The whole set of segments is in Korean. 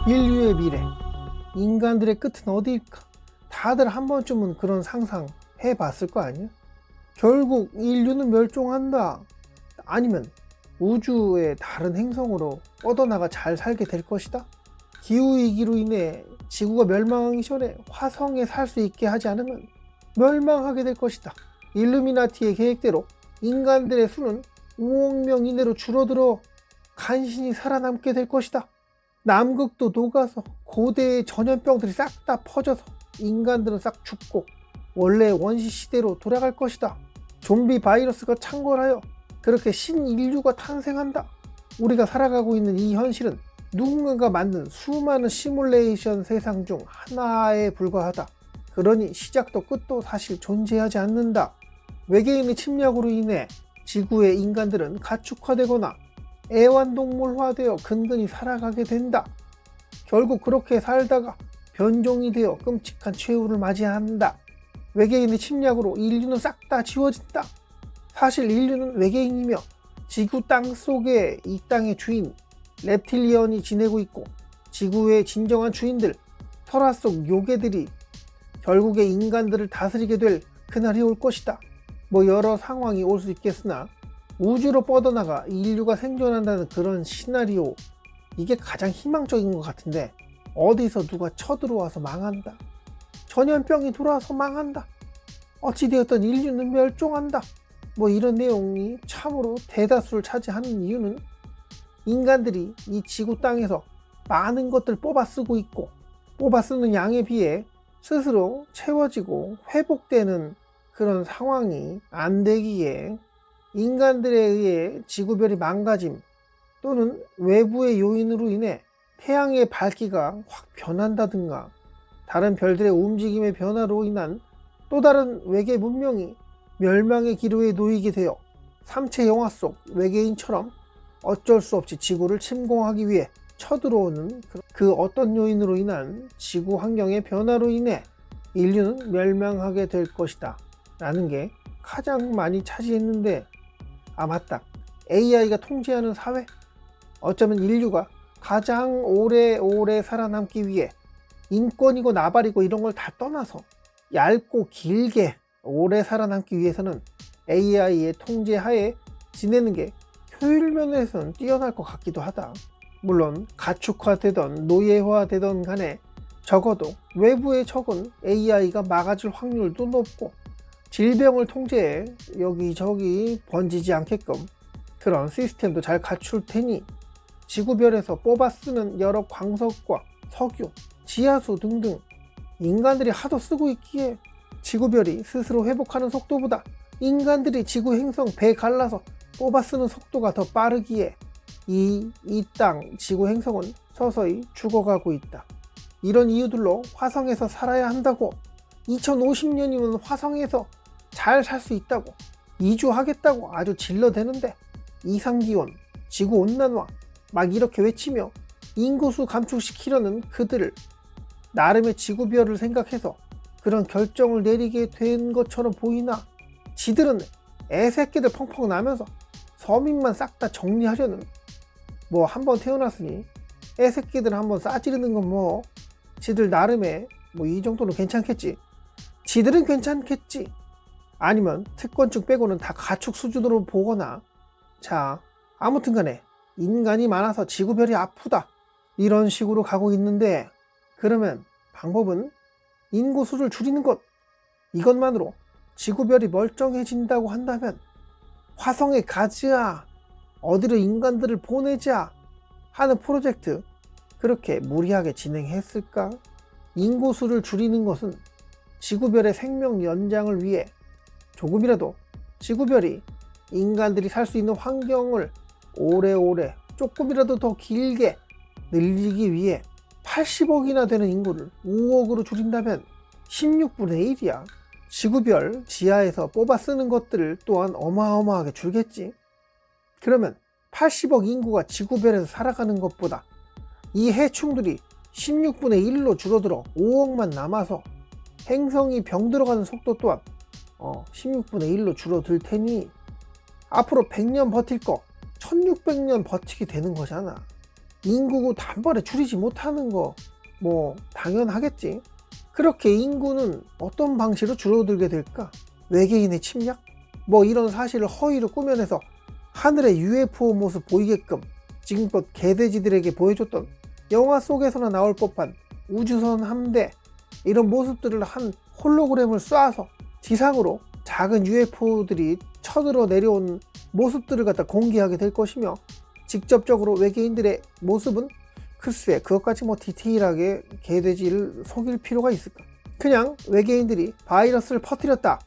인류의 미래, 인간들의 끝은 어디일까? 다들 한 번쯤은 그런 상상 해봤을 거 아니야? 결국 인류는 멸종한다. 아니면 우주의 다른 행성으로 뻗어나가 잘 살게 될 것이다. 기후위기로 인해 지구가 멸망하기 전에 화성에 살 수 있게 하지 않으면 멸망하게 될 것이다. 일루미나티의 계획대로 인간들의 수는 5억 명 이내로 줄어들어 간신히 살아남게 될 것이다. 남극도 녹아서 고대의 전염병들이 싹 다 퍼져서 인간들은 싹 죽고 원래 원시 시대로 돌아갈 것이다. 좀비 바이러스가 창궐하여 그렇게 신인류가 탄생한다. 우리가 살아가고 있는 이 현실은 누군가가 만든 수많은 시뮬레이션 세상 중 하나에 불과하다. 그러니 시작도 끝도 사실 존재하지 않는다. 외계인의 침략으로 인해 지구의 인간들은 가축화되거나 애완동물화되어 근근히 살아가게 된다. 결국 그렇게 살다가 변종이 되어 끔찍한 최후를 맞이한다. 외계인의 침략으로 인류는 싹 다 지워진다. 사실 인류는 외계인이며 지구 땅 속에 이 땅의 주인 렙틸리언이 지내고 있고, 지구의 진정한 주인들 설화 속 요괴들이 결국에 인간들을 다스리게 될 그날이 올 것이다. 여러 상황이 올 수 있겠으나 우주로 뻗어나가 인류가 생존한다는 그런 시나리오, 이게 가장 희망적인 것 같은데 어디서 누가 쳐들어와서 망한다. 전염병이 돌아와서 망한다. 어찌되었든 인류는 멸종한다. 이런 내용이 참으로 대다수를 차지하는 이유는 인간들이 이 지구 땅에서 많은 것들 뽑아 쓰고 있고, 뽑아 쓰는 양에 비해 스스로 채워지고 회복되는 그런 상황이 안 되기에 인간들에 의해 지구별이 망가짐, 또는 외부의 요인으로 인해 태양의 밝기가 확 변한다든가 다른 별들의 움직임의 변화로 인한 또 다른 외계 문명이 멸망의 기로에 놓이게 되어 삼체 영화 속 외계인처럼 어쩔 수 없이 지구를 침공하기 위해 쳐들어오는 그 어떤 요인으로 인한 지구 환경의 변화로 인해 인류는 멸망하게 될 것이다 라는 게 가장 많이 차지했는데, 맞다, AI가 통제하는 사회? 어쩌면 인류가 가장 오래오래 살아남기 위해 인권이고 나발이고 이런 걸 다 떠나서 얇고 길게 오래 살아남기 위해서는 AI의 통제하에 지내는 게 효율 면에서는 뛰어날 것 같기도 하다. 물론 가축화되던 노예화되던 간에 적어도 외부의 적은 AI가 막아줄 확률도 높고, 질병을 통제해 여기저기 번지지 않게끔 그런 시스템도 잘 갖출 테니 지구별에서 뽑아 쓰는 여러 광석과 석유, 지하수 등등 인간들이 하도 쓰고 있기에 지구별이 스스로 회복하는 속도보다 인간들이 지구 행성 배 갈라서 뽑아 쓰는 속도가 더 빠르기에 이 땅 지구 행성은 서서히 죽어가고 있다. 이런 이유들로 화성에서 살아야 한다고, 2050년이면 화성에서 잘 살 수 있다고, 이주하겠다고 아주 질러대는데 이상기온, 지구온난화 막 이렇게 외치며 인구수 감축시키려는 그들을 나름의 지구별을 생각해서 그런 결정을 내리게 된 것처럼 보이나, 지들은 애새끼들 펑펑 나면서 서민만 싹 다 정리하려는, 한번 태어났으니 애새끼들 한번 싸지르는 건 지들 나름의 이 정도는 괜찮겠지. 지들은 괜찮겠지. 아니면 특권층 빼고는 다 가축 수준으로 보거나, 자 아무튼 간에 인간이 많아서 지구별이 아프다 이런 식으로 가고 있는데, 그러면 방법은 인구수를 줄이는 것, 이것만으로 지구별이 멀쩡해진다고 한다면 화성에 가자, 어디로 인간들을 보내자 하는 프로젝트 그렇게 무리하게 진행했을까? 인구수를 줄이는 것은 지구별의 생명 연장을 위해 조금이라도 지구별이 인간들이 살 수 있는 환경을 오래오래 조금이라도 더 길게 늘리기 위해 80억이나 되는 인구를 5억으로 줄인다면 16분의 1이야. 지구별 지하에서 뽑아 쓰는 것들 또한 어마어마하게 줄겠지. 그러면 80억 인구가 지구별에서 살아가는 것보다 이 해충들이 16분의 1로 줄어들어 5억만 남아서 행성이 병들어가는 속도 또한 16분의 1로 줄어들 테니 앞으로 100년 버틸 거 1600년 버티게 되는 거잖아. 인구가 단번에 줄이지 못하는 거 뭐 당연하겠지. 그렇게 인구는 어떤 방식으로 줄어들게 될까? 외계인의 침략? 뭐 이런 사실을 허위로 꾸며내서 하늘의 UFO 모습 보이게끔 지금껏 개돼지들에게 보여줬던 영화 속에서나 나올 법한 우주선 함대, 이런 모습들을 한 홀로그램을 쏴서 지상으로 작은 UFO들이 쳐들어 내려온 모습들을 갖다 공개하게 될 것이며, 직접적으로 외계인들의 모습은 글쎄 그것까지 뭐 디테일하게 개돼지를 속일 필요가 있을까? 그냥 외계인들이 바이러스를 퍼뜨렸다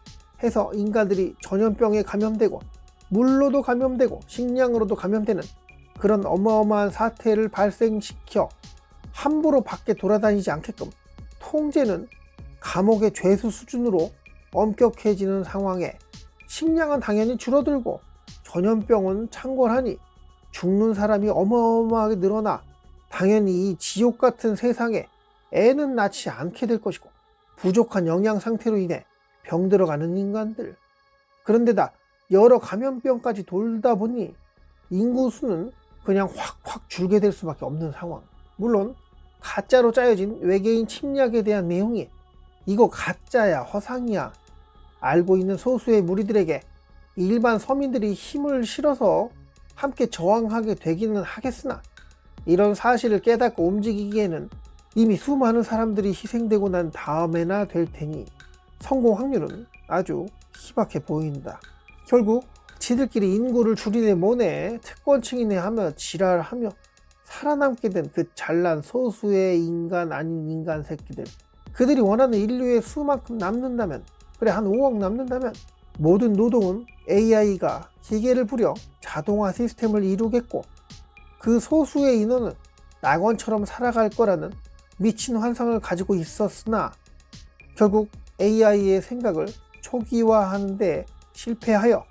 해서 인간들이 전염병에 감염되고 물로도 감염되고 식량으로도 감염되는 그런 어마어마한 사태를 발생시켜 함부로 밖에 돌아다니지 않게끔 통제는 감옥의 죄수 수준으로 엄격해지는 상황에 식량은 당연히 줄어들고 전염병은 창궐하니 죽는 사람이 어마어마하게 늘어나 당연히 이 지옥 같은 세상에 애는 낳지 않게 될 것이고, 부족한 영양 상태로 인해 병들어가는 인간들, 그런데다 여러 감염병까지 돌다 보니 인구수는 그냥 확확 줄게 될 수밖에 없는 상황. 물론 가짜로 짜여진 외계인 침략에 대한 내용이 이거 가짜야 허상이야 알고 있는 소수의 무리들에게 일반 서민들이 힘을 실어서 함께 저항하게 되기는 하겠으나, 이런 사실을 깨닫고 움직이기에는 이미 수많은 사람들이 희생되고 난 다음에나 될 테니 성공 확률은 아주 희박해 보인다. 결국 지들끼리 인구를 줄이네 뭐네 특권층이네 하며 지랄하며 살아남게 된 그 잘난 소수의 인간 아닌 인간 새끼들, 그들이 원하는 인류의 수만큼 남는다면, 그래 한 5억 남는다면 모든 노동은 AI가 기계를 부려 자동화 시스템을 이루겠고, 그 소수의 인원은 낙원처럼 살아갈 거라는 미친 환상을 가지고 있었으나 결국 AI의 생각을 초기화하는데 실패하여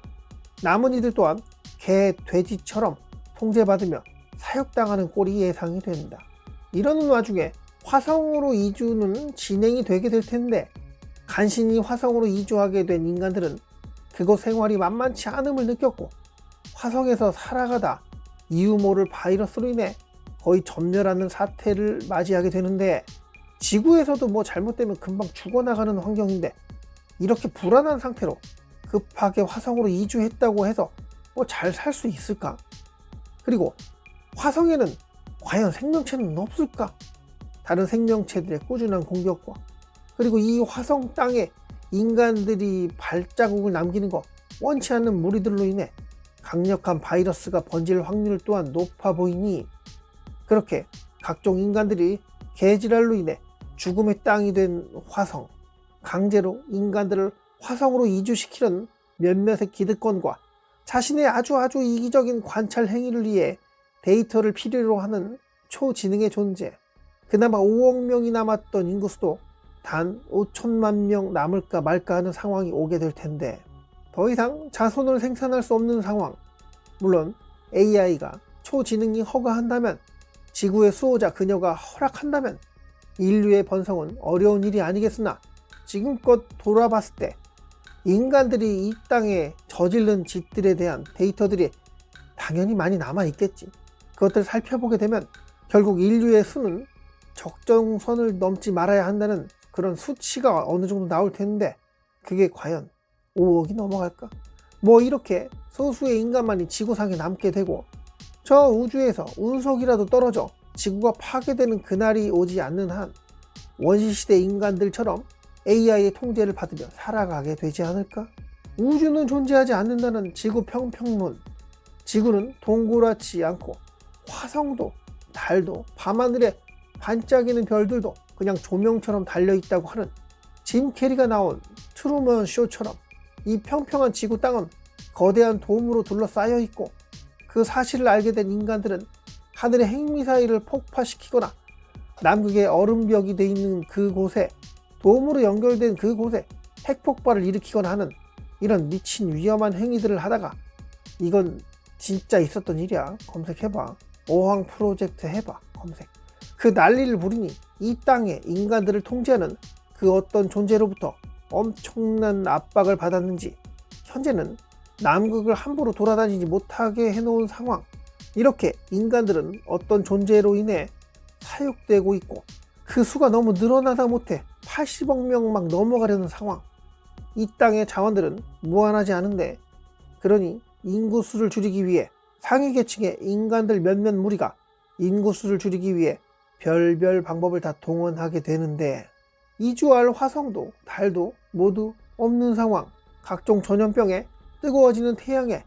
남은 이들 또한 개, 돼지처럼 통제받으며 사육당하는 꼴이 예상이 된다. 이러는 와중에 화성으로 이주는 진행이 되게 될 텐데, 간신히 화성으로 이주하게 된 인간들은 그곳 생활이 만만치 않음을 느꼈고, 화성에서 살아가다 이유 모를 바이러스로 인해 거의 전멸하는 사태를 맞이하게 되는데, 지구에서도 뭐 잘못되면 금방 죽어나가는 환경인데 이렇게 불안한 상태로 급하게 화성으로 이주했다고 해서 뭐 잘 살 수 있을까? 그리고 화성에는 과연 생명체는 없을까? 다른 생명체들의 꾸준한 공격과, 그리고 이 화성 땅에 인간들이 발자국을 남기는 거 원치 않는 무리들로 인해 강력한 바이러스가 번질 확률 또한 높아 보이니, 그렇게 각종 인간들이 개지랄로 인해 죽음의 땅이 된 화성, 강제로 인간들을 화성으로 이주시키려는 몇몇의 기득권과 자신의 아주 이기적인 관찰 행위를 위해 데이터를 필요로 하는 초지능의 존재, 그나마 5억 명이 남았던 인구수도 단 5천만 명 남을까 말까 하는 상황이 오게 될 텐데, 더 이상 자손을 생산할 수 없는 상황. 물론 AI가 초지능이 허가한다면, 지구의 수호자 그녀가 허락한다면 인류의 번성은 어려운 일이 아니겠으나, 지금껏 돌아봤을 때 인간들이 이 땅에 저지른 짓들에 대한 데이터들이 당연히 많이 남아 있겠지. 그것들을 살펴보게 되면 결국 인류의 수는 적정선을 넘지 말아야 한다는 그런 수치가 어느 정도 나올 텐데, 그게 과연 5억이 넘어갈까? 뭐 이렇게 소수의 인간만이 지구상에 남게 되고, 저 우주에서 운석이라도 떨어져 지구가 파괴되는 그날이 오지 않는 한 원시시대 인간들처럼 AI의 통제를 받으며 살아가게 되지 않을까? 우주는 존재하지 않는다는 지구 평평론, 지구는 동그랗지 않고 화성도 달도 밤하늘에 반짝이는 별들도 그냥 조명처럼 달려있다고 하는 짐 캐리가 나온 트루먼 쇼처럼 이 평평한 지구 땅은 거대한 돔으로 둘러싸여 있고, 그 사실을 알게 된 인간들은 하늘의 핵미사일을 폭파시키거나 남극의 얼음벽이 돼 있는 그곳에, 돔으로 연결된 그곳에 핵폭발을 일으키거나 하는 이런 미친 위험한 행위들을 하다가, 이건 진짜 있었던 일이야 검색해봐, 어항 프로젝트 해봐 검색, 그 난리를 부리니 이 땅에 인간들을 통제하는 그 어떤 존재로부터 엄청난 압박을 받았는지 현재는 남극을 함부로 돌아다니지 못하게 해놓은 상황, 이렇게 인간들은 어떤 존재로 인해 사육되고 있고 그 수가 너무 늘어나다 못해 80억 명 막 넘어가려는 상황. 이 땅의 자원들은 무한하지 않은데, 그러니 인구수를 줄이기 위해 상위 계층의 인간들 몇몇 무리가 인구수를 줄이기 위해 별별 방법을 다 동원하게 되는데, 이주할 화성도 달도 모두 없는 상황. 각종 전염병에 뜨거워지는 태양에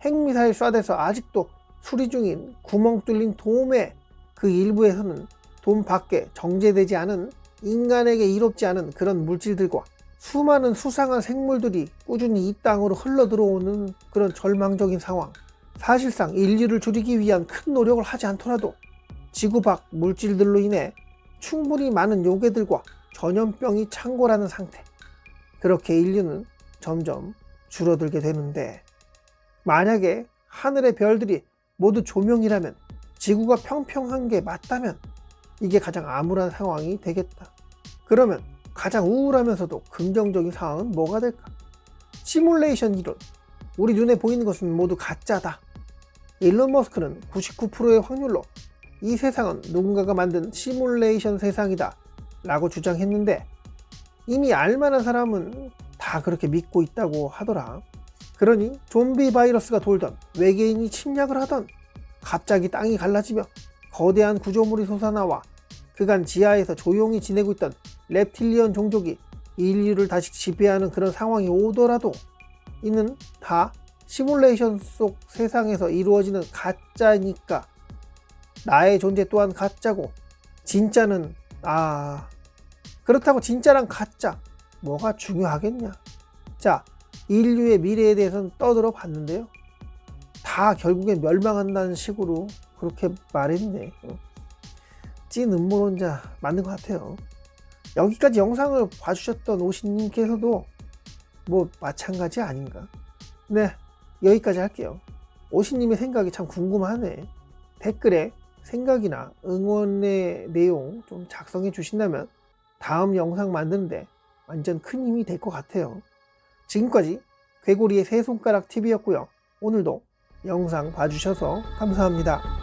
핵미사일 쏴대서 아직도 수리 중인 구멍 뚫린 돔의 그 일부에서는 돔 밖에 정제되지 않은 인간에게 이롭지 않은 그런 물질들과 수많은 수상한 생물들이 꾸준히 이 땅으로 흘러 들어오는 그런 절망적인 상황. 사실상 인류를 줄이기 위한 큰 노력을 하지 않더라도 지구 밖 물질들로 인해 충분히 많은 요괴들과 전염병이 창궐하는 상태. 그렇게 인류는 점점 줄어들게 되는데, 만약에 하늘의 별들이 모두 조명이라면, 지구가 평평한 게 맞다면 이게 가장 암울한 상황이 되겠다. 그러면 가장 우울하면서도 긍정적인 상황은 뭐가 될까? 시뮬레이션 이론. 우리 눈에 보이는 것은 모두 가짜다. 일론 머스크는 99%의 확률로 이 세상은 누군가가 만든 시뮬레이션 세상이다 라고 주장했는데, 이미 알만한 사람은 다 그렇게 믿고 있다고 하더라. 그러니 좀비 바이러스가 돌던, 외계인이 침략을 하던, 갑자기 땅이 갈라지며 거대한 구조물이 솟아나와 그간 지하에서 조용히 지내고 있던 reptilian 종족이 인류를 다시 지배하는 그런 상황이 오더라도 이는 다 시뮬레이션 속 세상에서 이루어지는 가짜니까, 나의 존재 또한 가짜고 진짜는 그렇다고 진짜랑 가짜 뭐가 중요하겠냐. 자, 인류의 미래에 대해서는 떠들어 봤는데요, 다 결국엔 멸망한다는 식으로 그렇게 말했네. 찐 음모론자 맞는 것 같아요. 여기까지 영상을 봐주셨던 오신님께서도 뭐 마찬가지 아닌가. 네, 여기까지 할게요. 오신님의 생각이 참 궁금하네. 댓글에 생각이나 응원의 내용 좀 작성해 주신다면 다음 영상 만드는데 완전 큰 힘이 될 것 같아요. 지금까지 괴고리의 세 손가락 TV였고요. 오늘도 영상 봐주셔서 감사합니다.